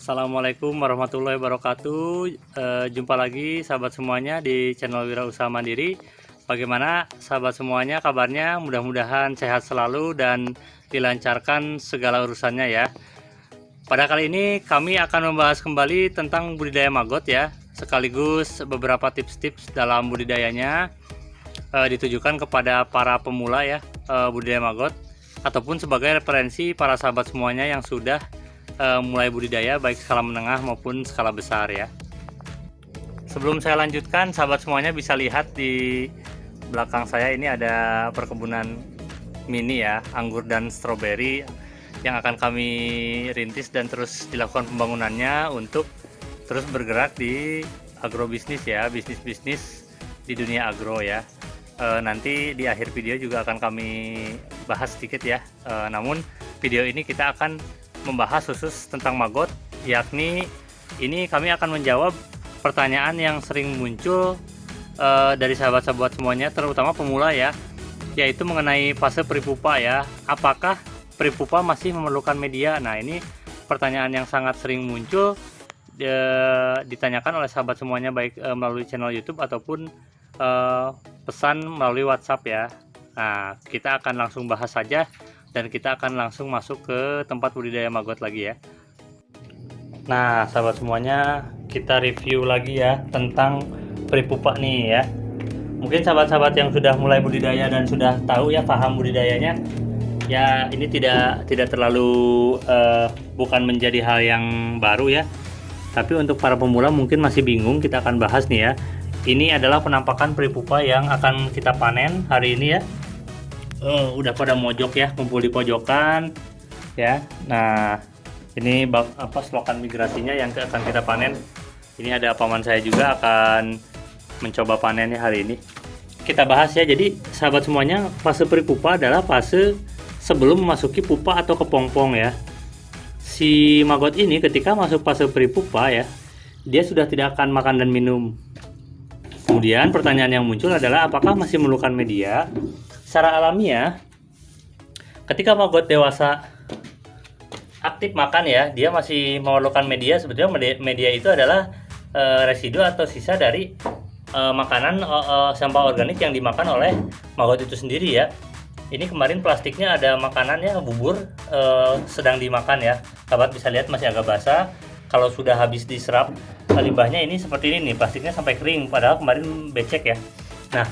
Assalamualaikum warahmatullahi wabarakatuh. Jumpa lagi sahabat semuanya di channel Wirausaha Mandiri. Bagaimana sahabat semuanya kabarnya? Mudah-mudahan sehat selalu dan dilancarkan segala urusannya ya. Pada kali ini kami akan membahas kembali tentang budidaya maggot ya, sekaligus beberapa tips-tips dalam budidayanya, ditujukan kepada para pemula ya, budidaya maggot, ataupun sebagai referensi para sahabat semuanya yang sudah mulai budidaya baik skala menengah maupun skala besar ya. Sebelum saya lanjutkan, sahabat semuanya bisa lihat di belakang saya ini ada perkebunan mini ya, anggur dan stroberi yang akan kami rintis dan terus dilakukan pembangunannya untuk terus bergerak di agrobisnis ya, bisnis-bisnis di dunia agro ya. Nanti di akhir video juga akan kami bahas sedikit ya. Namun video ini kita akan membahas khusus tentang maggot, yakni ini kami akan menjawab pertanyaan yang sering muncul dari sahabat-sahabat semuanya, terutama pemula ya, yaitu mengenai fase peripupa ya. Apakah peripupa masih memerlukan media? Nah, ini pertanyaan yang sangat sering muncul ditanyakan oleh sahabat semuanya, baik melalui channel YouTube ataupun pesan melalui WhatsApp ya. Nah, kita akan langsung bahas saja dan kita akan langsung masuk ke tempat budidaya maggot lagi ya. Nah, sahabat semuanya, kita review lagi ya tentang peripupa nih ya. Mungkin sahabat-sahabat yang sudah mulai budidaya dan sudah tahu ya, paham budidayanya ya, ini tidak terlalu bukan menjadi hal yang baru ya. Tapi untuk para pemula mungkin masih bingung, kita akan bahas nih ya. Ini adalah penampakan peripupa yang akan kita panen hari ini ya. Udah pada mojok ya, kumpul di pojokan ya. Nah, ini selokan migrasinya yang akan kita panen. Ini ada paman saya juga akan mencoba panennya hari ini. Kita bahas ya. Jadi sahabat semuanya, fase peripupa adalah fase sebelum memasuki pupa atau kepompong ya. Si maggot ini ketika masuk fase peripupa ya, dia sudah tidak akan makan dan minum. Kemudian pertanyaan yang muncul adalah apakah masih memerlukan media? Secara alamiah, ketika maggot dewasa aktif makan ya, dia masih memerlukan media. Sebetulnya media itu adalah residu atau sisa dari makanan sampah organik yang dimakan oleh maggot itu sendiri ya. Ini kemarin plastiknya ada makanannya, bubur sedang dimakan ya. Sahabat bisa lihat masih agak basah. Kalau sudah habis diserap limbahnya ini seperti ini nih, plastiknya sampai kering, padahal kemarin becek ya. Nah,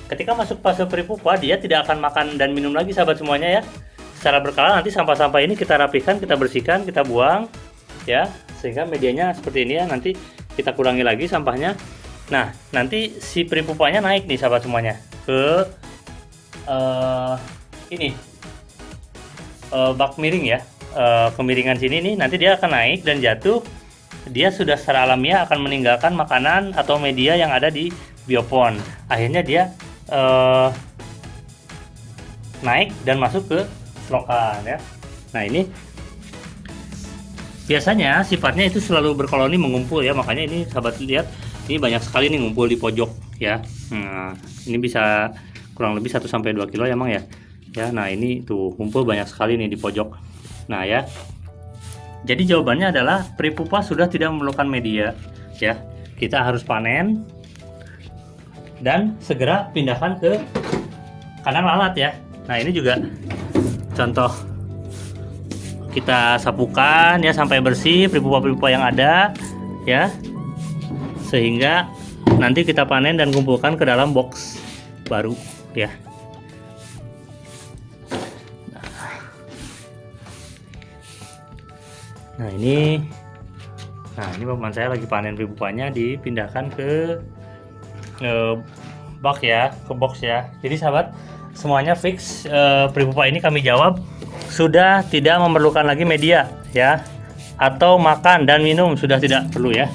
ketika masuk fase peripupa, dia tidak akan makan dan minum lagi sahabat semuanya ya. Secara berkala nanti sampah-sampah ini kita rapihkan, kita bersihkan, kita buang ya, sehingga medianya seperti ini ya. Nanti kita kurangi lagi sampahnya. Nah, nanti si peripupanya naik nih sahabat semuanya ke bak miring ya, kemiringan sini nih. Nanti dia akan naik dan jatuh. Dia sudah secara alamiah akan meninggalkan makanan atau media yang ada di biopon. Akhirnya dia naik dan masuk ke selokan ya. Nah, ini biasanya sifatnya itu selalu berkoloni mengumpul ya. Makanya ini sahabat lihat, ini banyak sekali nih ngumpul di pojok ya. Nah, ini bisa kurang lebih 1-2 kilo ya Mang ya. Ya, nah ini tuh kumpul banyak sekali nih di pojok. Nah ya. Jadi jawabannya adalah peripupa sudah tidak memerlukan media ya. Kita harus panen dan segera pindahkan ke kandang lalat ya. Nah, ini juga contoh, kita sapukan ya sampai bersih peripupa-peripupa yang ada ya, sehingga nanti kita panen dan kumpulkan ke dalam box baru ya. Nah ini paman saya lagi panen peripupanya, dipindahkan ke bak ya, ke box ya. Jadi sahabat semuanya fix, peripupa ini kami jawab sudah tidak memerlukan lagi media ya, atau makan dan minum sudah tidak perlu ya.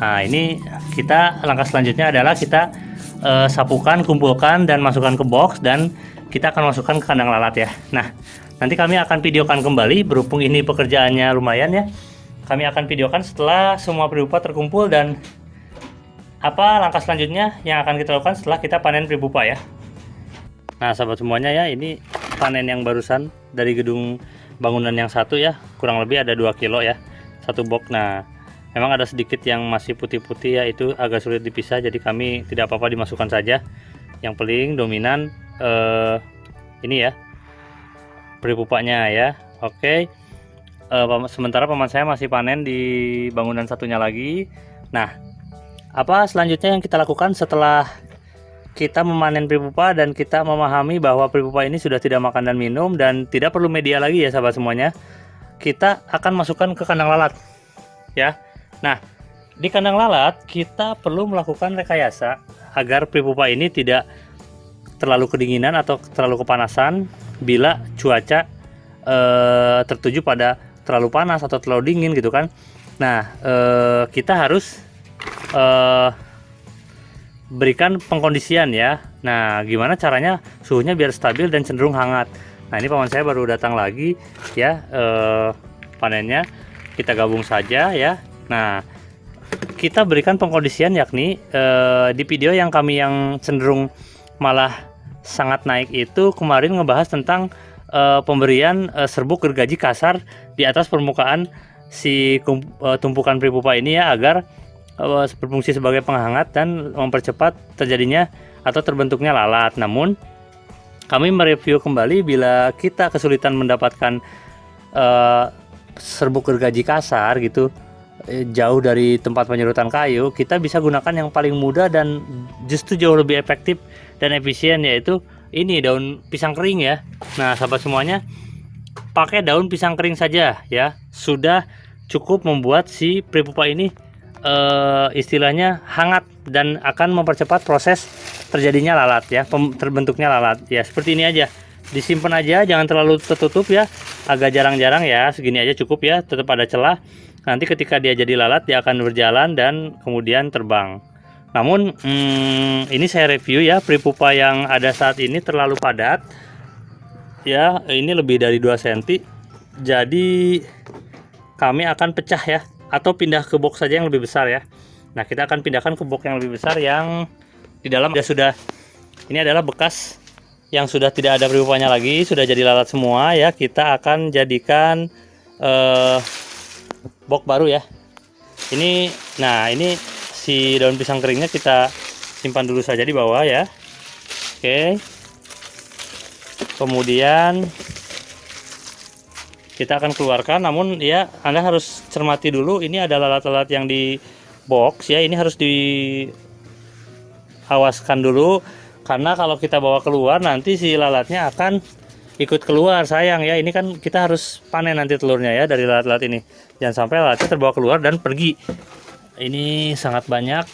Nah, ini kita langkah selanjutnya adalah kita sapukan, kumpulkan dan masukkan ke box, dan kita akan masukkan ke kandang lalat ya. Nah, nanti kami akan videokan kembali, berhubung ini pekerjaannya lumayan ya. Kami akan videokan setelah semua peripupa terkumpul dan apa langkah selanjutnya yang akan kita lakukan setelah kita panen peripupa ya. Nah, sahabat semuanya ya, ini panen yang barusan dari gedung bangunan yang satu ya, kurang lebih ada 2 kilo ya. satu box. Nah, memang ada sedikit yang masih putih-putih ya, itu agak sulit dipisah, jadi kami tidak apa-apa dimasukkan saja. Yang paling dominan ini ya, peripupanya ya. Oke. Sementara paman saya masih panen di bangunan satunya lagi. Nah, apa selanjutnya yang kita lakukan setelah kita memanen pripupa dan kita memahami bahwa pripupa ini sudah tidak makan dan minum dan tidak perlu media lagi ya sahabat semuanya, kita akan masukkan ke kandang lalat ya. Nah, di kandang lalat kita perlu melakukan rekayasa agar pripupa ini tidak terlalu kedinginan atau terlalu kepanasan bila cuaca tertuju pada terlalu panas atau terlalu dingin gitu kan. Nah, kita harus berikan pengkondisian ya. Nah, gimana caranya suhunya biar stabil dan cenderung hangat. Nah, ini paman saya baru datang lagi ya, panennya kita gabung saja ya. Nah, kita berikan pengkondisian yakni di video yang kami yang cenderung malah sangat naik itu kemarin ngebahas tentang pemberian serbuk gergaji kasar di atas permukaan si tumpukan pripupa ini ya, agar berfungsi sebagai penghangat dan mempercepat terjadinya atau terbentuknya lalat. Namun kami mereview kembali bila kita kesulitan mendapatkan serbuk gergaji kasar gitu jauh dari tempat penyerutan kayu, kita bisa gunakan yang paling mudah dan justru jauh lebih efektif dan efisien, yaitu ini daun pisang kering ya. Nah, sahabat semuanya, pakai daun pisang kering saja ya, sudah cukup membuat si pripupa ini istilahnya hangat dan akan mempercepat proses terjadinya lalat ya, terbentuknya lalat ya. Seperti ini aja, disimpan aja, jangan terlalu tertutup ya, agak jarang-jarang ya, segini aja cukup ya, tetap ada celah. Nanti ketika dia jadi lalat, dia akan berjalan dan kemudian terbang. Namun ini saya review ya, pripupa yang ada saat ini terlalu padat ya, ini lebih dari 2 cm, jadi kami akan pecah ya, atau pindah ke box saja yang lebih besar ya. Nah, kita akan pindahkan ke box yang lebih besar yang di dalam sudah ini adalah bekas yang sudah tidak ada pripupanya lagi, sudah jadi lalat semua ya. Kita akan jadikan box baru ya. Ini, nah ini si daun pisang keringnya kita simpan dulu saja di bawah ya. Oke. Kemudian kita akan keluarkan, namun ya Anda harus cermati dulu, ini ada lalat-lalat yang di box ya, ini harus diawaskan dulu, karena kalau kita bawa keluar nanti si lalatnya akan ikut keluar, sayang ya. Ini kan kita harus panen nanti telurnya ya dari lalat-lalat ini, jangan sampai lalatnya terbawa keluar dan pergi. Ini sangat banyak,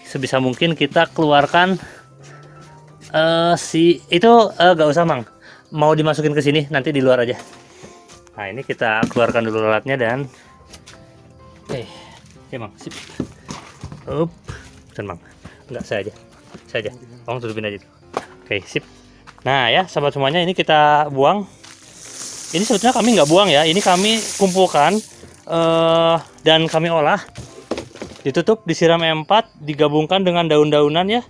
sebisa mungkin kita keluarkan. Si itu gak usah Mang, mau dimasukin ke sini nanti di luar aja. Nah, ini kita keluarkan dulu lalatnya dan Mang, sip. Mang, enggak, saya aja. Tolong tutupin aja itu. Oke, sip. Nah ya, sahabat semuanya, ini kita buang. Ini sebetulnya kami nggak buang ya, ini kami kumpulkan dan kami olah. Ditutup, disiram E4, digabungkan dengan daun-daunan ya.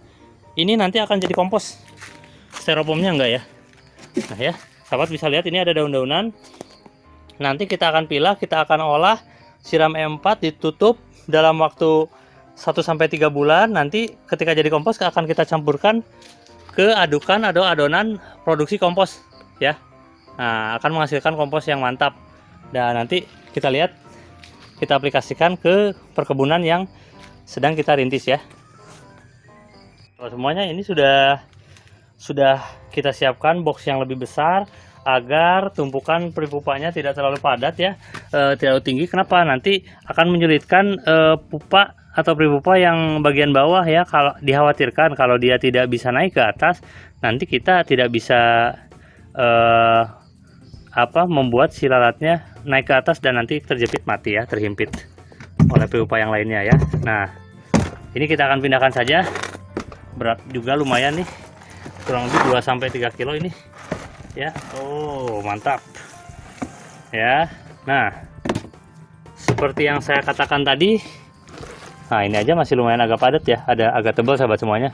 Ini nanti akan jadi kompos. Styrofoamnya enggak ya. Nah ya, sahabat bisa lihat ini ada daun-daunan. Nanti kita akan pilah, kita akan olah, siram E4, ditutup dalam waktu 1-3 bulan. Nanti ketika jadi kompos akan kita campurkan ke adukan atau adonan produksi kompos ya. Nah, akan menghasilkan kompos yang mantap. Dan nanti kita lihat, kita aplikasikan ke perkebunan yang sedang kita rintis ya. Semuanya ini sudah kita siapkan box yang lebih besar agar tumpukan pripupanya tidak terlalu padat ya, terlalu tinggi. Kenapa? Nanti akan menyulitkan pupa atau pripupa yang bagian bawah ya. Kalau dikhawatirkan kalau dia tidak bisa naik ke atas, nanti kita tidak bisa membuat si lalatnya naik ke atas dan nanti terjepit mati ya, terhimpit oleh pripupa yang lainnya ya. Nah, ini kita akan pindahkan saja. Berat juga lumayan nih, kurang lebih 2-3 kilo ini ya. Oh, mantap ya. Nah, seperti yang saya katakan tadi, nah ini aja masih lumayan agak padat ya, ada agak tebal sahabat semuanya,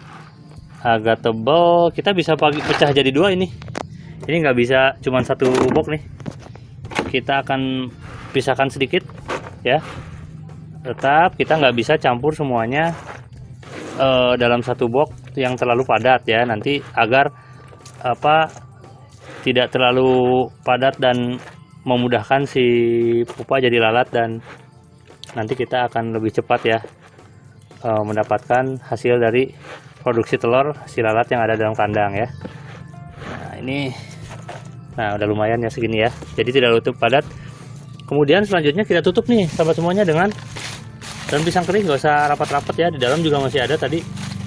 agak tebal. Kita bisa pecah jadi 2 ini nggak bisa cuma 1 box nih. Kita akan pisahkan sedikit ya. Tetap kita nggak bisa campur semuanya dalam satu box yang terlalu padat ya, nanti agar tidak terlalu padat dan memudahkan si pupa jadi lalat, dan nanti kita akan lebih cepat ya mendapatkan hasil dari produksi telur si lalat yang ada dalam kandang ya. Nah ini, nah udah lumayan ya segini ya, jadi tidak tutup padat. Kemudian selanjutnya kita tutup nih sahabat semuanya dengan daun pisang kering, nggak usah rapat-rapat ya. Di dalam juga masih ada tadi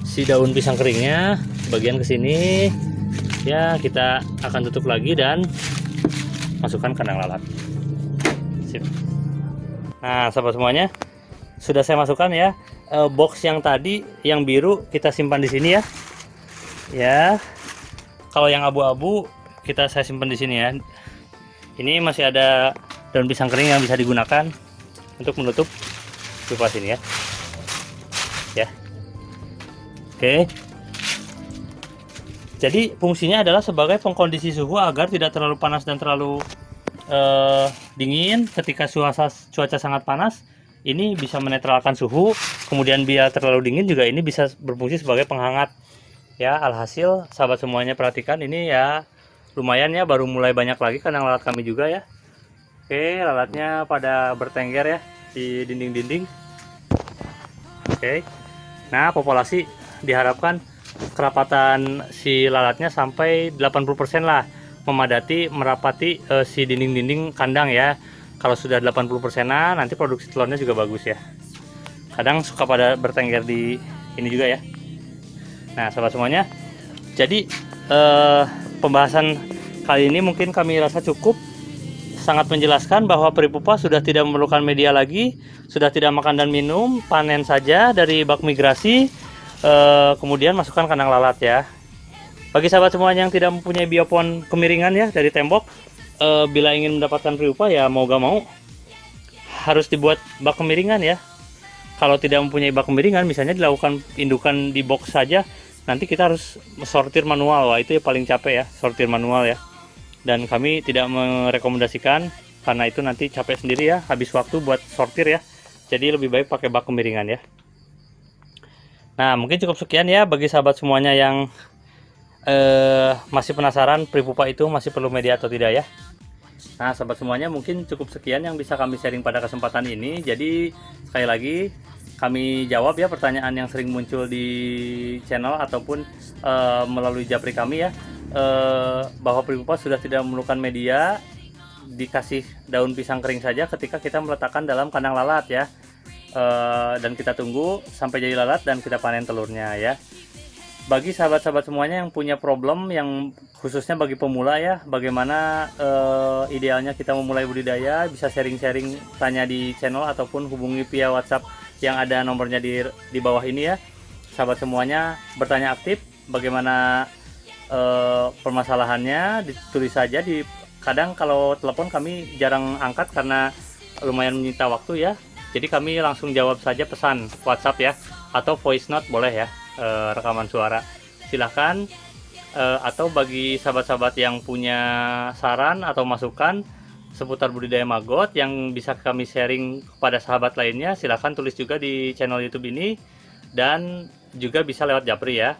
si daun pisang keringnya, bagian kesini ya. Kita akan tutup lagi dan masukkan kandang lalat. Sip. Nah sahabat semuanya, sudah saya masukkan ya. Box yang tadi yang biru kita simpan di sini ya. Ya. Kalau yang abu-abu saya simpan di sini ya. Ini masih ada daun pisang kering yang bisa digunakan untuk menutup pipa sini ya. Ya. Oke. Jadi fungsinya adalah sebagai pengkondisi suhu agar tidak terlalu panas dan terlalu dingin. Ketika cuaca sangat panas, ini bisa menetralkan suhu. Kemudian biar terlalu dingin juga ini bisa berfungsi sebagai penghangat. Ya, alhasil sahabat semuanya perhatikan ini ya, lumayan ya, baru mulai banyak lagi kandang lalat kami juga ya. Oke, lalatnya pada bertengger ya di dinding-dinding. Oke. Nah, populasi diharapkan kerapatan si lalatnya sampai 80% lah, merapati si dinding-dinding kandang ya. Kalau sudah 80%-an, nanti produksi telurnya juga bagus ya. Kadang suka pada bertengger di ini juga ya. Nah, sahabat semuanya, jadi pembahasan kali ini mungkin kami rasa cukup, sangat menjelaskan bahwa peri pupa sudah tidak memerlukan media lagi, sudah tidak makan dan minum, panen saja dari bak migrasi, kemudian masukkan kandang lalat ya. Bagi sahabat semuanya yang tidak mempunyai biopon kemiringan ya dari tembok, bila ingin mendapatkan peri pupa ya mau gak mau harus dibuat bak kemiringan ya. Kalau tidak mempunyai bak kemiringan, misalnya dilakukan indukan di box saja, nanti kita harus sortir manual. Wah, itu ya paling capek ya, sortir manual ya. Dan kami tidak merekomendasikan karena itu nanti capek sendiri ya, habis waktu buat sortir ya. Jadi lebih baik pakai bak kemiringan ya. Nah, mungkin cukup sekian ya bagi sahabat semuanya yang masih penasaran peri pupa itu masih perlu media atau tidak ya. Nah, sahabat semuanya, mungkin cukup sekian yang bisa kami sharing pada kesempatan ini. Jadi sekali lagi kami jawab ya pertanyaan yang sering muncul di channel ataupun melalui japri kami ya. Bahwa peri pupa sudah tidak memerlukan media, dikasih daun pisang kering saja ketika kita meletakkan dalam kandang lalat ya. Dan kita tunggu sampai jadi lalat dan kita panen telurnya ya. Bagi sahabat-sahabat semuanya yang punya problem, yang khususnya bagi pemula ya, bagaimana idealnya kita memulai budidaya, bisa sharing-sharing, tanya di channel ataupun hubungi via WhatsApp yang ada nomornya di bawah ini ya. Sahabat semuanya bertanya aktif, bagaimana permasalahannya, ditulis saja kadang kalau telepon kami jarang angkat karena lumayan menyita waktu ya. Jadi kami langsung jawab saja pesan WhatsApp ya, atau voice note boleh ya, rekaman suara silahkan. Atau bagi sahabat-sahabat yang punya saran atau masukan seputar budidaya maggot yang bisa kami sharing kepada sahabat lainnya, silahkan tulis juga di channel YouTube ini, dan juga bisa lewat japri ya.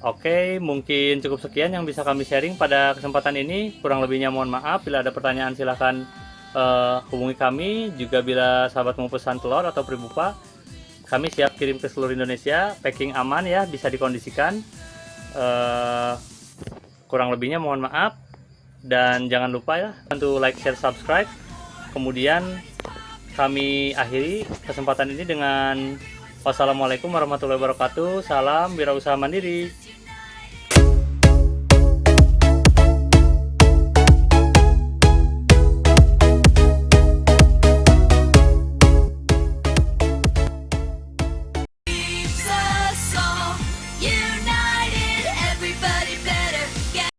Oke, mungkin cukup sekian yang bisa kami sharing pada kesempatan ini. Kurang lebihnya mohon maaf. Bila ada pertanyaan silahkan hubungi kami. Juga bila sahabat mau pesan telur atau peri pupa, kami siap kirim ke seluruh Indonesia. Packing aman ya, bisa dikondisikan. Kurang lebihnya mohon maaf. Dan jangan lupa ya, bantu like, share, subscribe. Kemudian kami akhiri kesempatan ini dengan wassalamualaikum warahmatullahi wabarakatuh. Salam wirausaha mandiri.